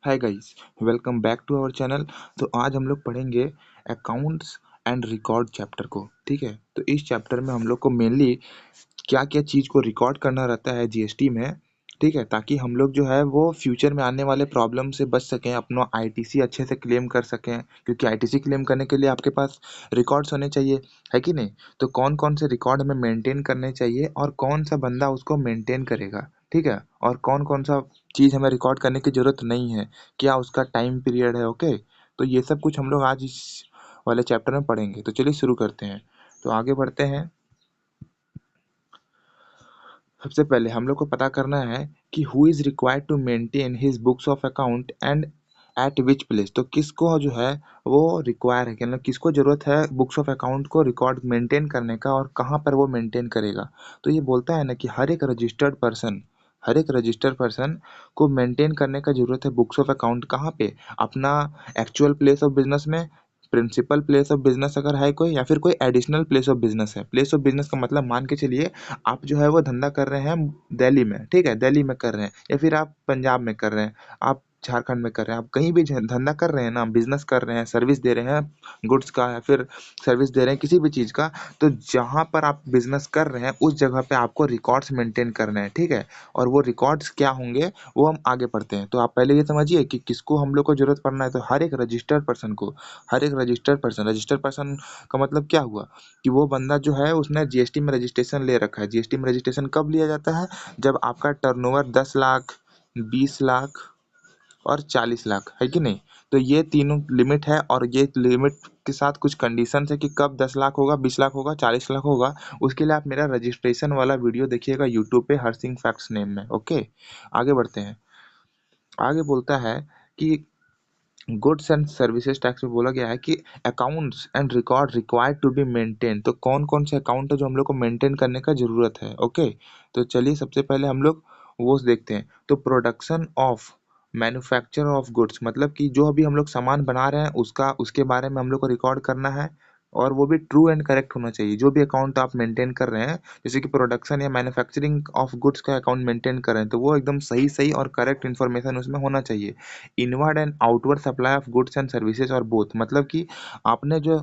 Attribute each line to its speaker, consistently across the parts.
Speaker 1: Hi guys, welcome back to our channel. तो आज हम लोग पढ़ेंगे अकाउंट्स एंड रिकॉर्ड चैप्टर को। ठीक है, तो इस चैप्टर में हम लोग को मेनली क्या क्या चीज़ को रिकॉर्ड करना रहता है जीएसटी में। ठीक है, ताकि हम लोग जो है वो फ्यूचर में आने वाले प्रॉब्लम से बच सकें, अपना आईटीसी अच्छे से क्लेम कर सकें, क्योंकि आईटीसी क्लेम करने के लिए आपके पास रिकॉर्ड्स होने चाहिए, है कि नहीं। तो कौन कौन से रिकॉर्ड हमें मेंटेन करने चाहिए और कौन सा बंदा उसको मेंटेन करेगा, ठीक है, और कौन कौन सा चीज़ हमें रिकॉर्ड करने की ज़रूरत नहीं है, क्या उसका टाइम पीरियड है। ओके, तो ये सब कुछ हम लोग आज इस वाले चैप्टर में पढ़ेंगे। तो चलिए शुरू करते हैं। तो आगे बढ़ते हैं। सबसे पहले हम लोग को पता करना है कि who is required to maintain his books of account and at which place. तो किसको जो है वो रिक्वायर है, मतलब किसको ज़रूरत है बुक्स ऑफ अकाउंट को रिकॉर्ड मेंटेन करने का और कहाँ पर वो मेंटेन करेगा। तो ये बोलता है ना कि हर एक रजिस्टर्ड पर्सन को मेंटेन करने का ज़रूरत है बुक्स ऑफ अकाउंट। कहाँ पे? अपना एक्चुअल प्लेस ऑफ बिजनेस में, प्रिंसिपल प्लेस ऑफ बिजनेस अगर है कोई, या फिर कोई एडिशनल प्लेस ऑफ बिजनेस है। प्लेस ऑफ बिजनेस का मतलब मान के चलिए आप जो है वो धंधा कर रहे हैं दिल्ली में, ठीक है, दिल्ली में कर रहे हैं, या फिर आप पंजाब में कर रहे हैं, आप झारखंड में कर रहे हैं, आप कहीं भी धंधा कर रहे हैं ना, बिजनेस कर रहे हैं, सर्विस दे रहे हैं गुड्स का, या फिर सर्विस दे रहे हैं किसी भी चीज़ का। तो जहाँ पर आप बिजनेस कर रहे हैं उस जगह पे आपको रिकॉर्ड्स मेंटेन करने हैं, ठीक है। और वो रिकॉर्ड्स क्या होंगे वो हम आगे पढ़ते हैं। तो आप पहले ये समझिए कि किसको हम लोग को जरूरत पड़ना है। तो हर एक रजिस्टर्ड पर्सन को, रजिस्टर्ड पर्सन का मतलब क्या हुआ कि वो बंदा जो है उसने जीएसटी में रजिस्ट्रेशन ले रखा है। जीएसटी में रजिस्ट्रेशन कब लिया जाता है? जब आपका टर्नओवर 10 लाख, 20 लाख और 40 लाख, है कि नहीं। तो ये तीनों लिमिट है, और ये लिमिट के साथ कुछ कंडीशन है कि कब 10 लाख होगा, 20 लाख होगा, 40 लाख होगा। उसके लिए आप मेरा रजिस्ट्रेशन वाला वीडियो देखिएगा यूट्यूब पे, हरसिंह फैक्ट्स नेम में। ओके, आगे बढ़ते हैं। आगे बोलता है कि गुड्स एंड सर्विसेज टैक्स में बोला गया है कि accounts and record required to be maintain. तो कौन कौन से अकाउंट है जो हम लोग को मेंटेन करने का जरूरत है। ओके, तो चलिए सबसे पहले हम लोग वो देखते हैं। तो production of manufacture of goods, मतलब कि जो अभी हम लोग सामान बना रहे हैं उसका, उसके बारे में हम लोग को रिकॉर्ड करना है, और वो भी ट्रू एंड करेक्ट होना चाहिए। जो भी अकाउंट आप मेंटेन कर रहे हैं, जैसे कि प्रोडक्शन या मैन्युफैक्चरिंग ऑफ गुड्स का अकाउंट मेंटेन कर रहे हैं, तो वो एकदम सही सही और करेक्ट इन्फॉर्मेशन उसमें होना चाहिए। Inward and outward supply of goods and services और बोथ, मतलब कि आपने जो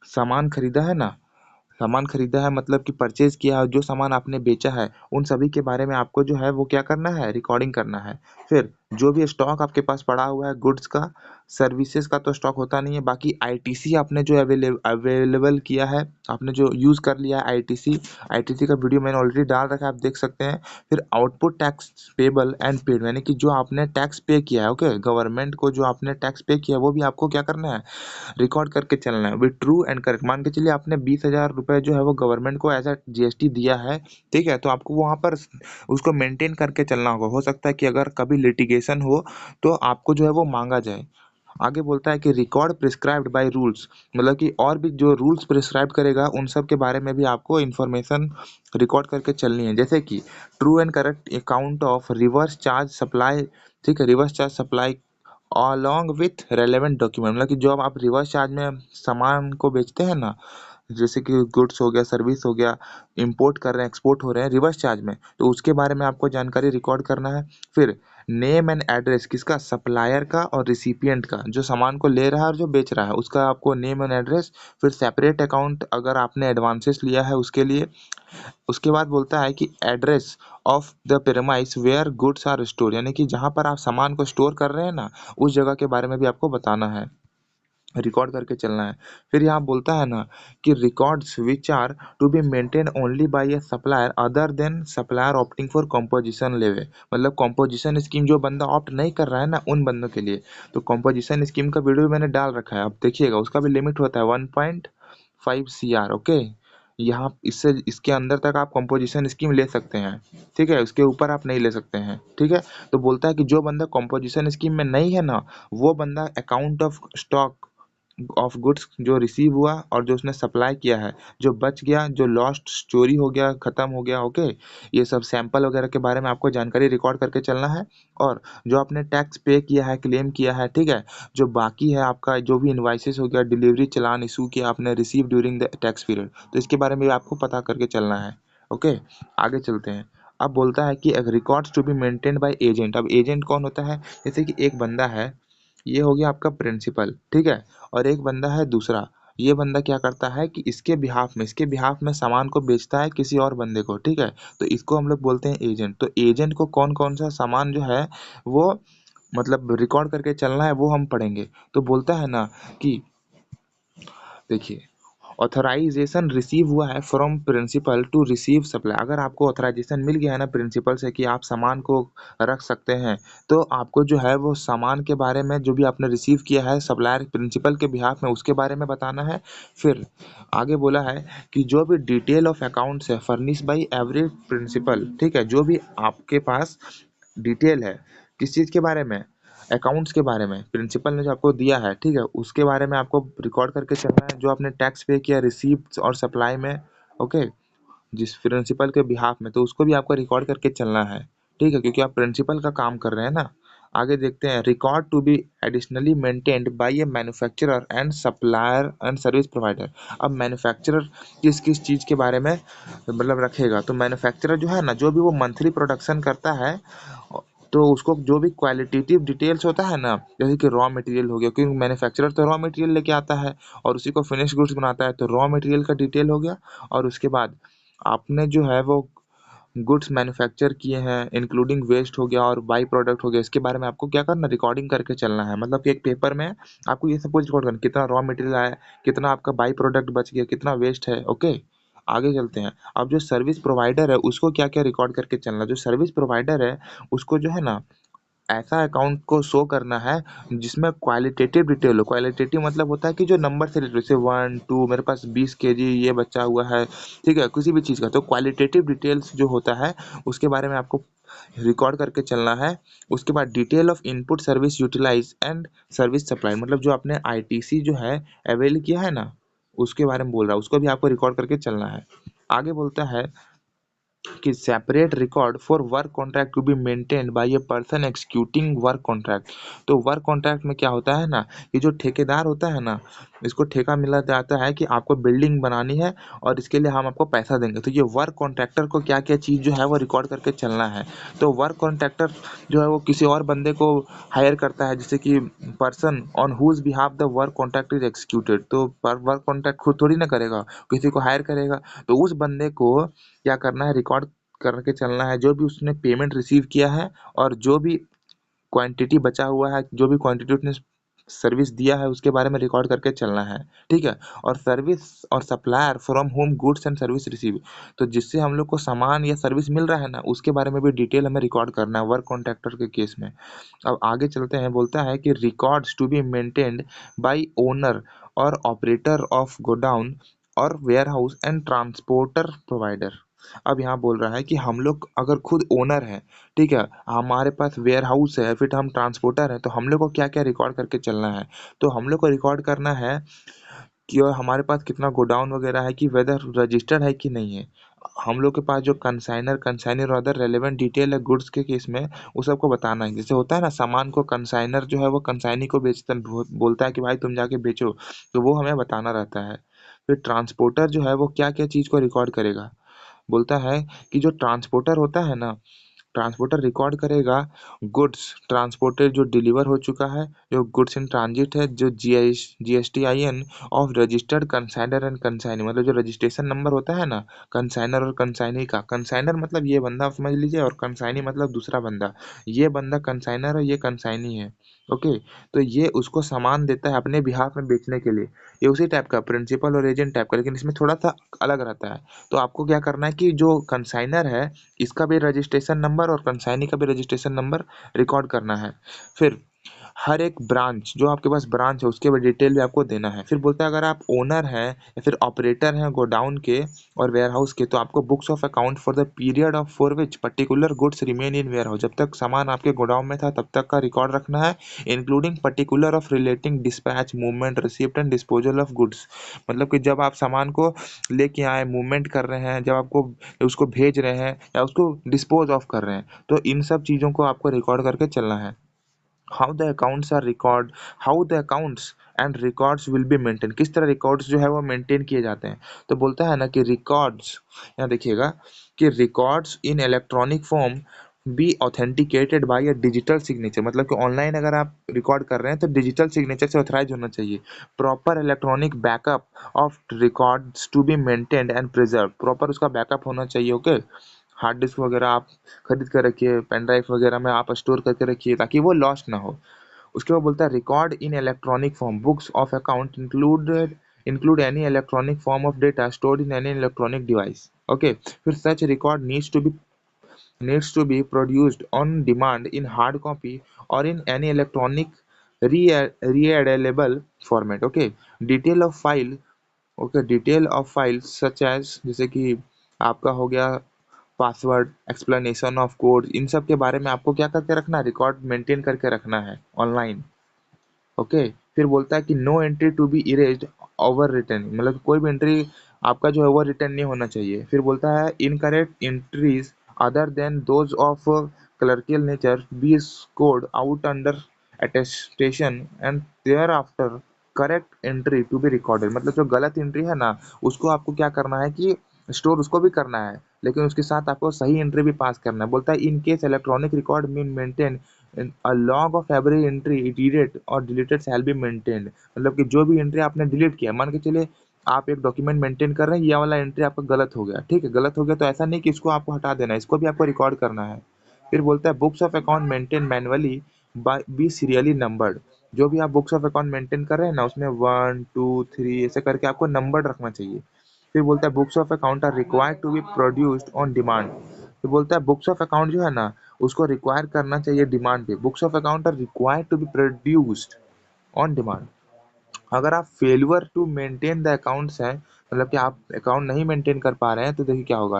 Speaker 1: सामान खरीदा है ना, सामान खरीदा है मतलब कि परचेज किया है, जो सामान आपने बेचा है, उन सभी के बारे में आपको जो है वो क्या करना है, रिकॉर्डिंग करना है। फिर जो भी स्टॉक आपके पास पड़ा हुआ है गुड्स का, सर्विसेज का तो स्टॉक होता नहीं है, बाकी आईटीसी आपने जो अवेलेबल किया है, आपने जो यूज़ कर लिया है आईटीसी, आईटीसी का वीडियो मैंने ऑलरेडी डाल रखा है, आप देख सकते हैं। फिर output tax payable and paid, यानी कि जो आपने टैक्स पे किया है, ओके, गवर्नमेंट को जो आपने टैक्स पे किया है वो भी आपको क्या करना है, रिकॉर्ड करके चलना है विद ट्रू एंड करेक्ट। मान के चलिए आपने 20,000 रुपये जो है वो गवर्नमेंट को एज अ जीएसटी दिया है, ठीक है, तो आपको वहाँ पर उसको मेंटेन करके चलना होगा। हो सकता है कि अगर कभी लिटिगेशन हो तो आपको जो है वो मांगा जाए। आगे बोलता है कि रिकॉर्ड प्रिस्क्राइब्ड बाय रूल्स, मतलब कि और भी जो रूल्स प्रिस्क्राइब करेगा उन सब के बारे में भी आपको इन्फॉर्मेशन रिकॉर्ड करके चलनी है। जैसे कि true and correct account of reverse charge supply, ठीक है, reverse charge supply along with relevant document, मतलब कि जो आप रिवर्स चार्ज में सामान को बेचते हैं ना, जैसे कि गुड्स हो गया, सर्विस हो गया, इंपोर्ट कर रहे हैं, एक्सपोर्ट हो रहे हैं रिवर्स चार्ज में, तो उसके बारे में आपको जानकारी रिकॉर्ड करना है। फिर नेम एंड एड्रेस किसका, सप्लायर का और रिसिपिएंट का, जो सामान को ले रहा है और जो बेच रहा है उसका आपको नेम एंड एड्रेस। फिर सेपरेट अकाउंट अगर आपने एडवांसेस लिया है उसके लिए। उसके बाद बोलता है कि address of the premise where goods are store, यानी कि जहाँ पर आप सामान को स्टोर कर रहे हैं ना, उस जगह के बारे में भी आपको बताना है, रिकॉर्ड करके चलना है। फिर यहाँ बोलता है ना कि records which are to be maintain only by a supplier other than supplier opting for composition levy, मतलब कॉम्पोजिशन स्कीम जो बंदा ऑप्ट नहीं कर रहा है ना उन बंदों के लिए। तो कॉम्पोजिशन स्कीम का वीडियो मैंने डाल रखा है, आप देखिएगा, उसका भी लिमिट होता है 1.5 CR। ओके, यहाँ इससे इसके अंदर तक आप कंपोजिशन स्कीम ले सकते हैं, ठीक है, उसके ऊपर आप नहीं ले सकते हैं, ठीक है। तो बोलता है कि जो बंदा कंपोजिशन स्कीम में नहीं है ना, वो बंदा account of stock of goods जो रिसीव हुआ और जो उसने सप्लाई किया है, जो बच गया, जो लॉस्ट, चोरी हो गया, खत्म हो गया, ओके, ये सब सैंपल वगैरह के बारे में आपको जानकारी रिकॉर्ड करके चलना है। और जो आपने टैक्स पे किया है, क्लेम किया है, ठीक है, जो बाकी है आपका, जो भी इनवाइसेस हो गया, डिलीवरी चालान इशू किया आपने, receive during the tax period, तो इसके बारे में भी आपको पता करके चलना है। ओके, आगे चलते हैं। अब बोलता है कि records to be maintained by agent. अब एजेंट कौन होता है? जैसे कि एक बंदा है, ये हो गया आपका प्रिंसिपल, ठीक है, और एक बंदा है दूसरा। ये बंदा क्या करता है कि इसके बिहाफ में सामान को बेचता है किसी और बंदे को, ठीक है, तो इसको हम लोग बोलते हैं एजेंट। तो एजेंट को कौन कौन सा सामान जो है वो मतलब रिकॉर्ड करके चलना है, वो हम पढ़ेंगे। तो बोलता है ना कि देखिए, ऑथराइजेशन रिसीव हुआ है from principal to receive supply. अगर आपको ऑथराइजेशन मिल गया है ना प्रिंसिपल से कि आप सामान को रख सकते हैं, तो आपको जो है वो सामान के बारे में जो भी आपने रिसीव किया है सप्लायर प्रिंसिपल के बिहाफ में, उसके बारे में बताना है। फिर आगे बोला है कि जो भी डिटेल ऑफ अकाउंट्स है फर्निश बाई एवरी प्रिंसिपल, ठीक है, जो भी आपके पास डिटेल है किस चीज़ के बारे में, अकाउंट्स के बारे में, प्रिंसिपल ने जो आपको दिया है, ठीक है, उसके बारे में आपको रिकॉर्ड करके चलना है। जो आपने टैक्स पे किया रिसीप्ट और सप्लाई में, ओके, जिस प्रिंसिपल के बिहाफ में, तो उसको भी आपको रिकॉर्ड करके चलना है, ठीक है, क्योंकि आप प्रिंसिपल का काम कर रहे हैं ना। आगे देखते हैं, record to be additionally maintained by a manufacturer and supplier and service provider. अब मैन्युफैक्चरर किस किस चीज़ के बारे में मतलब रखेगा, तो मैन्युफैक्चरर जो है ना, जो भी वो मंथली प्रोडक्शन करता है, तो उसको जो भी क्वालिटेटिव डिटेल्स होता है ना, जैसे कि रॉ मटेरियल हो गया, क्योंकि मैन्युफैक्चरर तो रॉ मटेरियल लेके आता है और उसी को फिनिश गुड्स बनाता है, तो रॉ मटेरियल का डिटेल हो गया। और उसके बाद आपने जो है वो गुड्स मैन्युफैक्चर किए हैं इंक्लूडिंग वेस्ट हो गया और बाई प्रोडक्ट हो गया, इसके बारे में आपको क्या करना, रिकॉर्डिंग करके चलना है। मतलब कि एक पेपर में आपको ये सब कुछ रिकॉर्ड करना, कितना रॉ मटेरियल आया, कितना आपका बाई प्रोडक्ट बच गया, कितना वेस्ट है, ओके। आगे चलते हैं। अब जो सर्विस प्रोवाइडर है उसको क्या क्या रिकॉर्ड करके चलना, जो सर्विस प्रोवाइडर है उसको जो है ना ऐसा अकाउंट को शो करना है जिसमें क्वालिटेटिव डिटेल हो। क्वालिटेटिव मतलब होता है कि जो नंबर से रिलेटेड, जैसे 1 2 मेरे पास 20 kg ये बचा हुआ है, ठीक है, किसी भी चीज़ का, तो क्वालिटेटिव डिटेल्स जो होता है उसके बारे में आपको रिकॉर्ड करके चलना है। उसके बाद detail of input service utilize and service supply, मतलब जो आपने आईटीसी जो है अवेल किया है ना, उसके बारे में बोल रहा है, उसको भी आपको रिकॉर्ड करके चलना है। आगे बोलता है कि separate record for work contract to be maintained by a person executing work contract. तो वर्क कॉन्ट्रैक्ट में क्या होता है ना, ये जो ठेकेदार होता है ना, इसको ठेका मिला जाता है कि आपको बिल्डिंग बनानी है और इसके लिए हम आपको पैसा देंगे, तो ये वर्क कॉन्ट्रैक्टर को क्या क्या चीज़ जो है वो रिकॉर्ड करके चलना है। तो वर्क कॉन्ट्रैक्टर जो है वो किसी और बंदे को हायर करता है, जैसे कि person on whose behalf the work contract is executed, तो वर्क कॉन्ट्रैक्ट खुद थोड़ी ना करेगा, किसी को हायर करेगा। तो उस बंदे को क्या करना है, रिकॉर्ड करके चलना है, जो भी उसने पेमेंट रिसीव किया है और जो भी क्वांटिटी बचा हुआ है, जो भी क्वांटिटी उसने सर्विस दिया है उसके बारे में रिकॉर्ड करके चलना है, ठीक है। और सर्विस और supplier from home goods and service receive, तो जिससे हम लोग को सामान या सर्विस मिल रहा है ना, उसके बारे में भी डिटेल हमें रिकॉर्ड करना है वर्क कॉन्ट्रैक्टर के केस में। अब आगे चलते हैं, बोलता है कि records to be maintained by owner और ऑपरेटर ऑफ गोडाउन और warehouse and transporter provider. अब यहाँ बोल रहा है कि हम लोग अगर खुद ओनर हैं, ठीक है, हमारे पास वेयर हाउस है, फिर हम ट्रांसपोर्टर हैं, तो हम लोग को क्या क्या रिकॉर्ड करके चलना है। तो हम लोग को रिकॉर्ड करना है कि और हमारे पास कितना गोडाउन वगैरह है, कि वेदर रजिस्टर्ड है कि नहीं है। हम लोग के पास जो कंसाइनर और अदर रेलेवेंट डिटेल है गुड्स के केस में, वो सबको बताना है। जैसे होता है ना, सामान को कंसाइनर जो है वो कंसाइनी को बेचता बोलता है कि भाई तुम जाके बेचो, तो वो हमें बताना रहता है। फिर ट्रांसपोर्टर जो है वो क्या क्या चीज़ को रिकॉर्ड करेगा, बोलता है कि जो ट्रांसपोर्टर होता है ना, ट्रांसपोर्टर रिकॉर्ड करेगा गुड्स ट्रांसपोर्टेड जो डिलीवर हो चुका है, जो गुड्स इन ट्रांजिट है, जो GSTIN of registered consignor and consignee, मतलब जो रजिस्ट्रेशन नंबर होता है ना कंसाइनर और कंसाइनी का। कंसाइनर मतलब ये बंदा आप समझ लीजिए, और कंसाइनी मतलब दूसरा बंदा। ये बंदा कंसाइनर है, ये कंसाइनी है, ओके। तो ये उसको सामान देता है अपने बिहाफ में बेचने के लिए। ये उसी टाइप का प्रिंसिपल और एजेंट टाइप का, लेकिन इसमें थोड़ा सा अलग रहता है। तो आपको क्या करना है कि जो कंसाइनर है इसका भी रजिस्ट्रेशन नंबर और कंसाइनी का भी रजिस्ट्रेशन नंबर रिकॉर्ड करना है। फिर हर एक ब्रांच, जो आपके पास ब्रांच है उसके भी डिटेल भी आपको देना है। फिर बोलता है अगर आप ओनर हैं या फिर ऑपरेटर हैं गोडाउन के और वेयर हाउस के, तो आपको books of account for the period of for which particular goods remain in warehouse, जब तक सामान आपके गोडाउन में था तब तक का रिकॉर्ड रखना है, including particular of relating dispatch movement receipt and disposal of goods. मतलब कि जब आप सामान को लेके आए, मूवमेंट कर रहे हैं, जब आपको उसको भेज रहे हैं या उसको डिस्पोज ऑफ कर रहे हैं, तो इन सब चीज़ों को आपको रिकॉर्ड करके चलना है। How the accounts are record how the accounts and records will be maintain, किस तरह रिकॉर्ड्स जो है वो मेंटेन किए जाते हैं। तो बोलता है ना कि रिकॉर्ड्स, यहाँ देखिएगा, कि records in electronic form be authenticated by a digital signature, मतलब कि ऑनलाइन अगर आप रिकॉर्ड कर रहे हैं तो डिजिटल सिग्नेचर से ऑथराइज होना चाहिए। Proper electronic backup of records to be maintained and preserve, proper उसका बैकअप होना चाहिए। ओके, हार्ड डिस्क वगैरह आप खरीद कर रखिए, पेन ड्राइव वगैरह में आप स्टोर करके रखिए ताकि वो लॉस्ट ना हो। उसके बाद बोलता है record in electronic form books of account include any electronic form of data stored in any electronic device. Okay, फिर सच record needs to be produced on demand in hard copy or in any electronic readable format। okay, detail of file detail of files such as, जैसे कि आपका हो गया password, explanation of code, इन सब के बारे में आपको क्या करके रखना है, रिकॉर्ड मेंटेन करके रखना है ऑनलाइन। ओके, फिर बोलता है कि no entry to be erased overwritten, मतलब कोई भी एंट्री आपका जो है वो रिटर्न नहीं होना चाहिए। फिर बोलता है incorrect entries other than those of clerical nature be scored out under attestation and thereafter correct entry to be recorded, मतलब जो गलत एंट्री है ना उसको आपको क्या करना है कि स्टोर उसको भी करना है, लेकिन उसके साथ आपको सही एंट्री भी पास करना है। बोलता है in case electronic record mean maintain a log of every entry deleted और डिलीटेड शैल बी मेंटेन्ड, मतलब कि जो भी एंट्री आपने डिलीट किया, मान के चलिए आप एक डॉक्यूमेंट मेंटेन कर रहे हैं, ये वाला एंट्री आपका गलत हो गया, ठीक है, गलत हो गया तो ऐसा नहीं कि इसको आपको हटा देना है, इसको भी आपको रिकॉर्ड करना है। फिर बोलता है books of account maintain manually by be serially numbered, जो भी आप बुक्स ऑफ अकाउंट मेंटेन कर रहे हैं ना उसमें 1 2 3 ऐसे करके आपको नंबर रखना चाहिए। फिर बोलता है books of account are required to be produced on demand, तो बोलता है बुक्स ऑफ अकाउंट जो है ना उसको रिक्वायर करना चाहिए डिमांड पे। Books of account are required to be produced on demand. अगर आप failure to maintain the accounts है, मतलब कि आप अकाउंट नहीं मेंटेन कर पा रहे हैं, तो देखिए क्या होगा।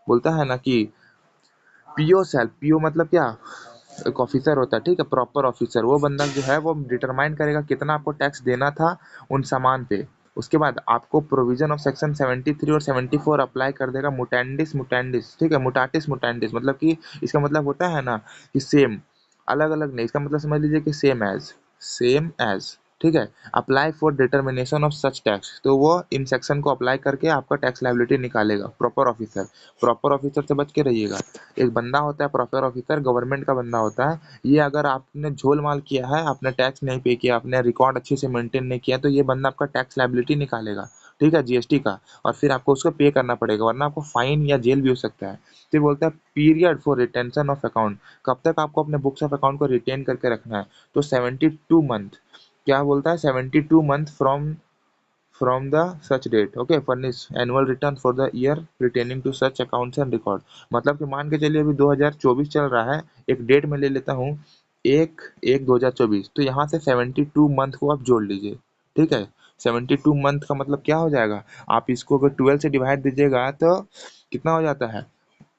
Speaker 1: बोलता है ना कि पीओ सेल, पीओ मतलब क्या, एक ऑफिसर होता है, ठीक है, प्रॉपर ऑफिसर, वो बंदा जो है वो डिटरमाइन करेगा कितना आपको टैक्स देना था उन सामान पे। उसके बाद आपको प्रोविजन ऑफ सेक्शन 73 और 74 अप्लाई कर देगा मुटेंडिस मुटेंडिस, ठीक है, मुटाटिस मुटेंडिस, मतलब कि इसका मतलब होता है ना कि सेम, अलग अलग नहीं, इसका मतलब समझ लीजिए कि सेम एज, ठीक है। Apply for determination of such tax, तो वो इन सेक्शन को अप्लाई करके आपका टैक्स लायबिलिटी निकालेगा। प्रॉपर ऑफिसर से बच के रहिएगा। एक बंदा होता है प्रॉपर ऑफिसर, गवर्नमेंट का बंदा होता है, ये अगर आपने झोल माल किया है, आपने टैक्स नहीं पे किया, आपने रिकॉर्ड अच्छे से मेंटेन नहीं किया, तो ये बंदा आपका टैक्स लायबिलिटी निकालेगा, ठीक है, जीएसटी का, और फिर आपको उसको पे करना पड़ेगा, वरना आपको फाइन या जेल भी हो सकता है। फिर बोलता है period for retention of account, कब तक आपको अपने बुक्स ऑफ अकाउंट को रिटेन करके रखना है, तो 72 मंथ, क्या बोलता है 72 month from the such date। okay, furnish annual return for the year pertaining to such accounts and record, मतलब कि मान के चलिए अभी 2024 चल रहा है, एक डेट में ले लेता हूँ, 1/1/2024, तो यहाँ से 72 मंथ को आप जोड़ लीजिए, ठीक है। 72 मंथ का मतलब क्या हो जाएगा, आप इसको अगर 12 से डिवाइड दीजिएगा तो कितना हो जाता है,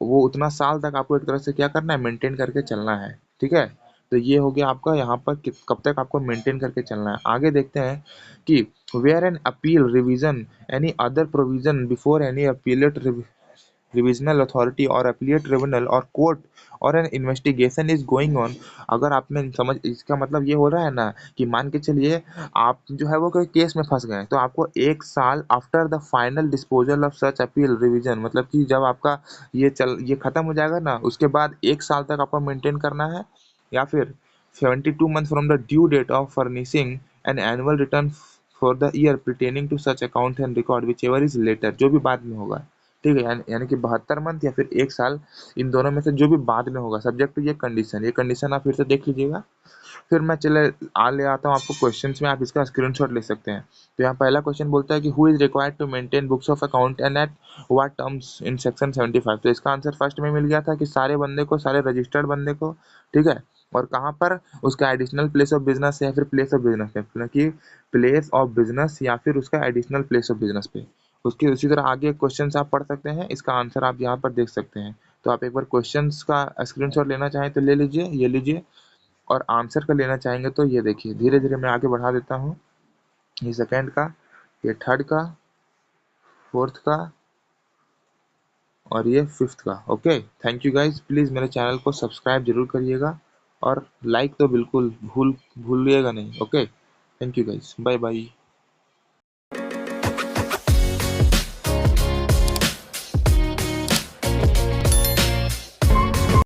Speaker 1: वो उतना साल तक आपको एक तरह से क्या करना है, मेंटेन करके चलना है, ठीक है। तो ये हो गया आपका यहाँ पर कब तक आपको मेंटेन करके चलना है। आगे देखते हैं कि where an appeal revision any other provision before any appellate revisional authority और अपीलेट ट्रिब्यूनल और कोर्ट और an investigation is going on, अगर आपने समझ, इसका मतलब ये हो रहा है ना कि मान के चलिए आप जो है वो कोई केस में फंस गए, तो आपको 1 साल after the final disposal of such appeal revision, मतलब कि जब आपका ये खत्म हो जाएगा ना उसके बाद 1 साल तक आपको मेंटेन करना है, या फिर 72 month from the due date of furnishing an annual return for the year pertaining to such account and record whichever is later, जो भी बाद में होगा, ठीक है, यानी कि 72 मंथ या फिर 1 साल, इन दोनों में से जो भी बाद में होगा, सब्जेक्ट टू ये कंडीशन आप फिर से देख लीजिएगा। फिर मैं चले ले आता हूँ आपको क्वेश्चंस में, आप इसका स्क्रीनशॉट ले सकते हैं। तो यहाँ पहला क्वेश्चन बोलता है कि who is required to maintain books of account and at what terms in section 75, तो इसका आंसर फर्स्ट में मिल गया था कि सारे बंदे को, सारे रजिस्टर्ड बंदे को, ठीक है, और कहाँ पर, उसका एडिशनल प्लेस ऑफ बिजनेस या फिर प्लेस ऑफ बिजनेस पे, मतलब कि प्लेस ऑफ बिजनेस या फिर उसका एडिशनल प्लेस ऑफ बिजनेस पे। उसके उसी तरह आगे क्वेश्चंस आप पढ़ सकते हैं, इसका आंसर आप यहाँ पर देख सकते हैं। तो आप एक बार क्वेश्चंस का स्क्रीनशॉट लेना चाहें तो ले लीजिए, ये लीजिए, और आंसर का लेना चाहेंगे तो ये देखिए, धीरे धीरे मैं आगे बढ़ा देता हूँ। ये सेकंड का, ये थर्ड का, फोर्थ का, और ये फिफ्थ का। Okay, thank you guys, please मेरे चैनल को सब्सक्राइब जरूर करिएगा, और लाइक तो बिल्कुल भूलिएगा नहीं। Okay, thank you guys, bye bye.